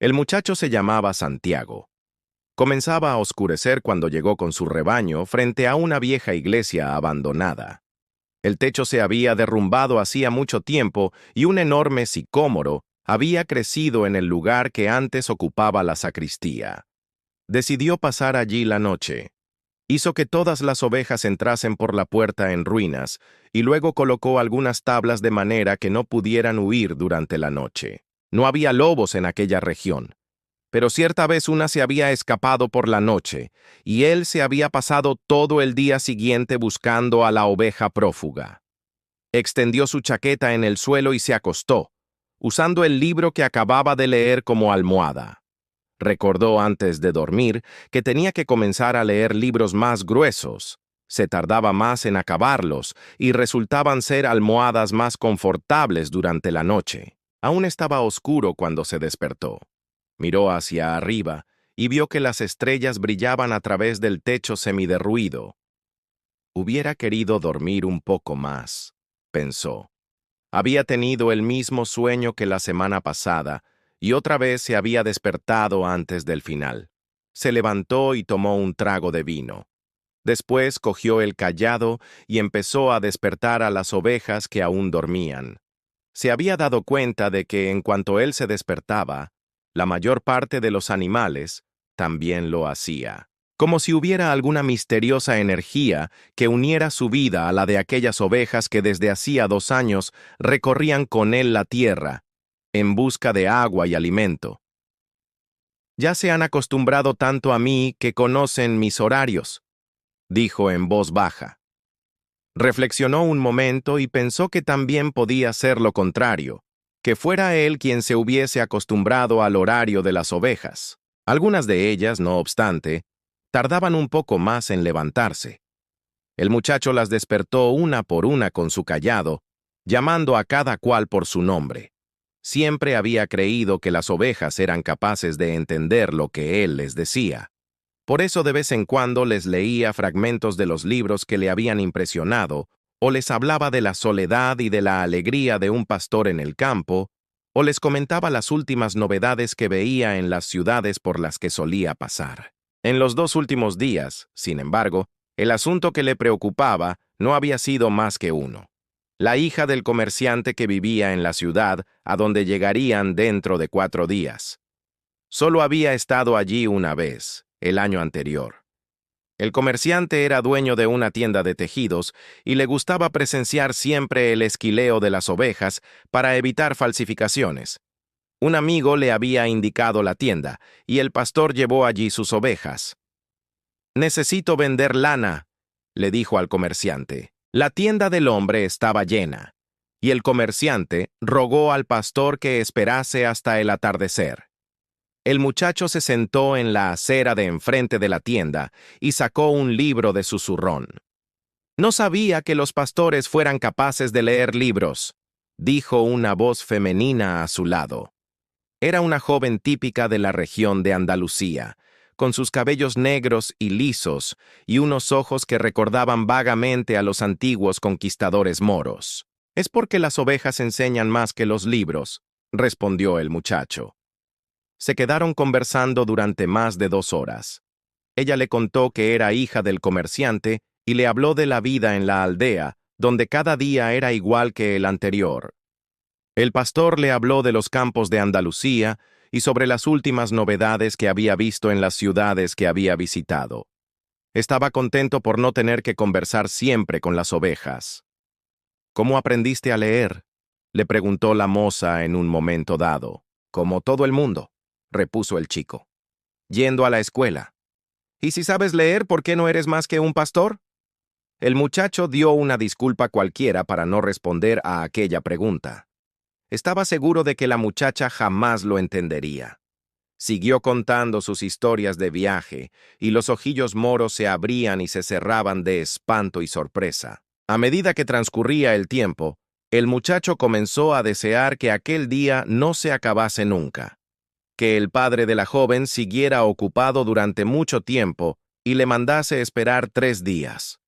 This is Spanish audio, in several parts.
El muchacho se llamaba Santiago. Comenzaba a oscurecer cuando llegó con su rebaño frente a una vieja iglesia abandonada. El techo se había derrumbado hacía mucho tiempo y un enorme sicómoro había crecido en el lugar que antes ocupaba la sacristía. Decidió pasar allí la noche. Hizo que todas las ovejas entrasen por la puerta en ruinas y luego colocó algunas tablas de manera que no pudieran huir durante la noche. No había lobos en aquella región, pero cierta vez una se había escapado por la noche y él se había pasado todo el día siguiente buscando a la oveja prófuga. Extendió su chaqueta en el suelo y se acostó, usando el libro que acababa de leer como almohada. Recordó antes de dormir que tenía que comenzar a leer libros más gruesos. Se tardaba más en acabarlos y resultaban ser almohadas más confortables durante la noche. Aún estaba oscuro cuando se despertó. Miró hacia arriba y vio que las estrellas brillaban a través del techo semiderruido. Hubiera querido dormir un poco más, pensó. Había tenido el mismo sueño que la semana pasada, y otra vez se había despertado antes del final. Se levantó y tomó un trago de vino. Después cogió el cayado y empezó a despertar a las ovejas que aún dormían. Se había dado cuenta de que en cuanto él se despertaba, la mayor parte de los animales también lo hacía. Como si hubiera alguna misteriosa energía que uniera su vida a la de aquellas ovejas que desde hacía 2 años recorrían con él la tierra, en busca de agua y alimento. Ya se han acostumbrado tanto a mí que conocen mis horarios, dijo en voz baja. Reflexionó un momento y pensó que también podía ser lo contrario, que fuera él quien se hubiese acostumbrado al horario de las ovejas. Algunas de ellas, no obstante, tardaban un poco más en levantarse. El muchacho las despertó una por una con su cayado, llamando a cada cual por su nombre. Siempre había creído que las ovejas eran capaces de entender lo que él les decía. Por eso de vez en cuando les leía fragmentos de los libros que le habían impresionado, o les hablaba de la soledad y de la alegría de un pastor en el campo, o les comentaba las últimas novedades que veía en las ciudades por las que solía pasar. En los 2 últimos días, sin embargo, el asunto que le preocupaba no había sido más que uno: la hija del comerciante que vivía en la ciudad, a donde llegarían dentro de 4 días. Solo había estado allí una vez, el año anterior. El comerciante era dueño de una tienda de tejidos y le gustaba presenciar siempre el esquileo de las ovejas para evitar falsificaciones. Un amigo le había indicado la tienda y el pastor llevó allí sus ovejas. «Necesito vender lana», le dijo al comerciante. La tienda del hombre estaba llena, y el comerciante rogó al pastor que esperase hasta el atardecer. El muchacho se sentó en la acera de enfrente de la tienda y sacó un libro de su zurrón. «No sabía que los pastores fueran capaces de leer libros», dijo una voz femenina a su lado. Era una joven típica de la región de Andalucía, con sus cabellos negros y lisos y unos ojos que recordaban vagamente a los antiguos conquistadores moros. «Es porque las ovejas enseñan más que los libros», respondió el muchacho. Se quedaron conversando durante más de 2 horas. Ella le contó que era hija del comerciante y le habló de la vida en la aldea, donde cada día era igual que el anterior. El pastor le habló de los campos de Andalucía y sobre las últimas novedades que había visto en las ciudades que había visitado. Estaba contento por no tener que conversar siempre con las ovejas. «¿Cómo aprendiste a leer?», le preguntó la moza en un momento dado. «Como todo el mundo», repuso el chico. «Yendo a la escuela». «¿Y si sabes leer, por qué no eres más que un pastor?». El muchacho dio una disculpa cualquiera para no responder a aquella pregunta. Estaba seguro de que la muchacha jamás lo entendería. Siguió contando sus historias de viaje, y los ojillos moros se abrían y se cerraban de espanto y sorpresa. A medida que transcurría el tiempo, el muchacho comenzó a desear que aquel día no se acabase nunca, que el padre de la joven siguiera ocupado durante mucho tiempo y le mandase esperar 3 días.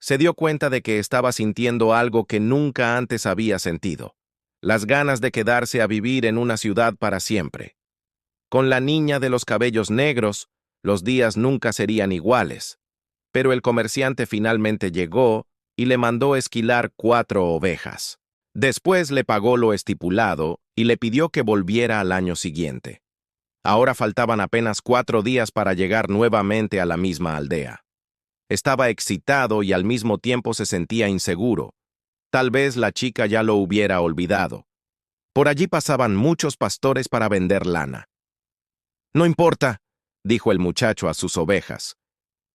Se dio cuenta de que estaba sintiendo algo que nunca antes había sentido: las ganas de quedarse a vivir en una ciudad para siempre. Con la niña de los cabellos negros, los días nunca serían iguales. Pero el comerciante finalmente llegó y le mandó esquilar 4 ovejas. Después le pagó lo estipulado y le pidió que volviera al año siguiente. Ahora faltaban apenas 4 días para llegar nuevamente a la misma aldea. Estaba excitado y al mismo tiempo se sentía inseguro. Tal vez la chica ya lo hubiera olvidado. Por allí pasaban muchos pastores para vender lana. «No importa», dijo el muchacho a sus ovejas.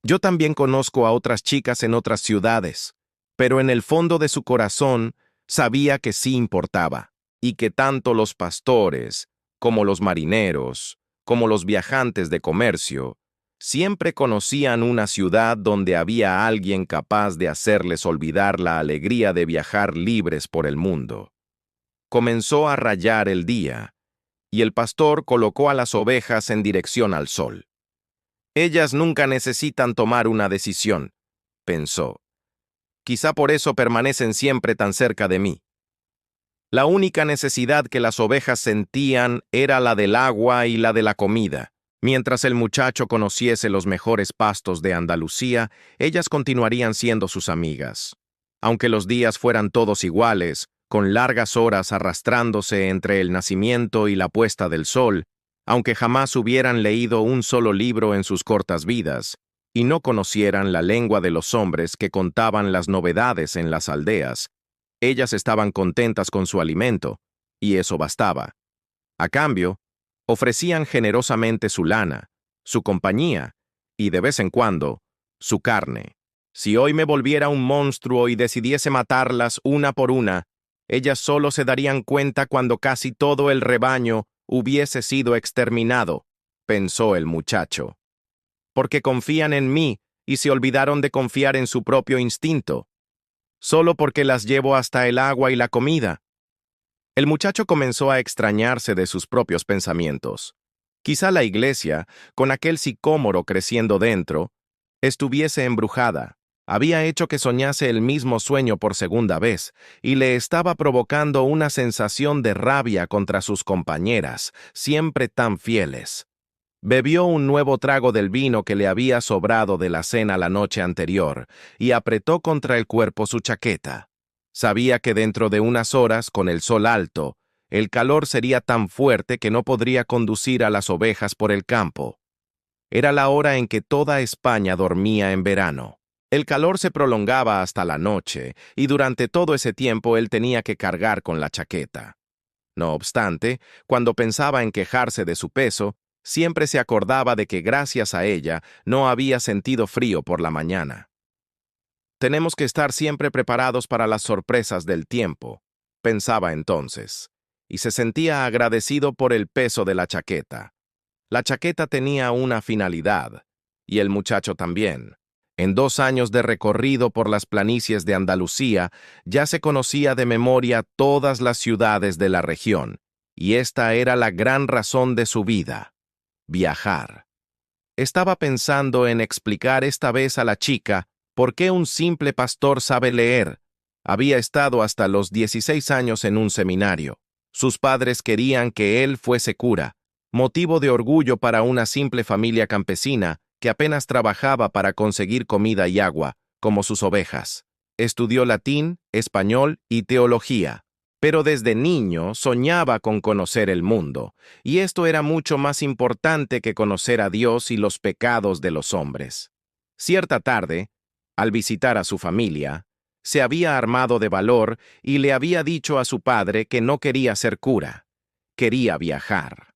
«Yo también conozco a otras chicas en otras ciudades», pero en el fondo de su corazón sabía que sí importaba, y que tanto los pastores, como los marineros, como los viajantes de comercio, siempre conocían una ciudad donde había alguien capaz de hacerles olvidar la alegría de viajar libres por el mundo. Comenzó a rayar el día, y el pastor colocó a las ovejas en dirección al sol. «Ellas nunca necesitan tomar una decisión», pensó. «Quizá por eso permanecen siempre tan cerca de mí». La única necesidad que las ovejas sentían era la del agua y la de la comida. Mientras el muchacho conociese los mejores pastos de Andalucía, ellas continuarían siendo sus amigas. Aunque los días fueran todos iguales, con largas horas arrastrándose entre el nacimiento y la puesta del sol, aunque jamás hubieran leído un solo libro en sus cortas vidas, y no conocieran la lengua de los hombres que contaban las novedades en las aldeas, ellas estaban contentas con su alimento, y eso bastaba. A cambio, ofrecían generosamente su lana, su compañía, y de vez en cuando, su carne. Si hoy me volviera un monstruo y decidiese matarlas una por una, ellas solo se darían cuenta cuando casi todo el rebaño hubiese sido exterminado, pensó el muchacho. Porque confían en mí y se olvidaron de confiar en su propio instinto. Solo porque las llevo hasta el agua y la comida. El muchacho comenzó a extrañarse de sus propios pensamientos. Quizá la iglesia, con aquel sicómoro creciendo dentro, estuviese embrujada. Había hecho que soñase el mismo sueño por segunda vez, y le estaba provocando una sensación de rabia contra sus compañeras, siempre tan fieles. Bebió un nuevo trago del vino que le había sobrado de la cena la noche anterior, y apretó contra el cuerpo su chaqueta. Sabía que dentro de unas horas, con el sol alto, el calor sería tan fuerte que no podría conducir a las ovejas por el campo. Era la hora en que toda España dormía en verano. El calor se prolongaba hasta la noche, y durante todo ese tiempo él tenía que cargar con la chaqueta. No obstante, cuando pensaba en quejarse de su peso, siempre se acordaba de que gracias a ella no había sentido frío por la mañana. «Tenemos que estar siempre preparados para las sorpresas del tiempo», pensaba entonces, y se sentía agradecido por el peso de la chaqueta. La chaqueta tenía una finalidad, y el muchacho también. En 2 años de recorrido por las planicies de Andalucía, ya se conocía de memoria todas las ciudades de la región, y esta era la gran razón de su vida: viajar. Estaba pensando en explicar esta vez a la chica por qué un simple pastor sabe leer. Había estado hasta los 16 años en un seminario. Sus padres querían que él fuese cura, motivo de orgullo para una simple familia campesina que apenas trabajaba para conseguir comida y agua, como sus ovejas. Estudió latín, español y teología, pero desde niño soñaba con conocer el mundo, y esto era mucho más importante que conocer a Dios y los pecados de los hombres. Cierta tarde, al visitar a su familia, se había armado de valor y le había dicho a su padre que no quería ser cura, quería viajar.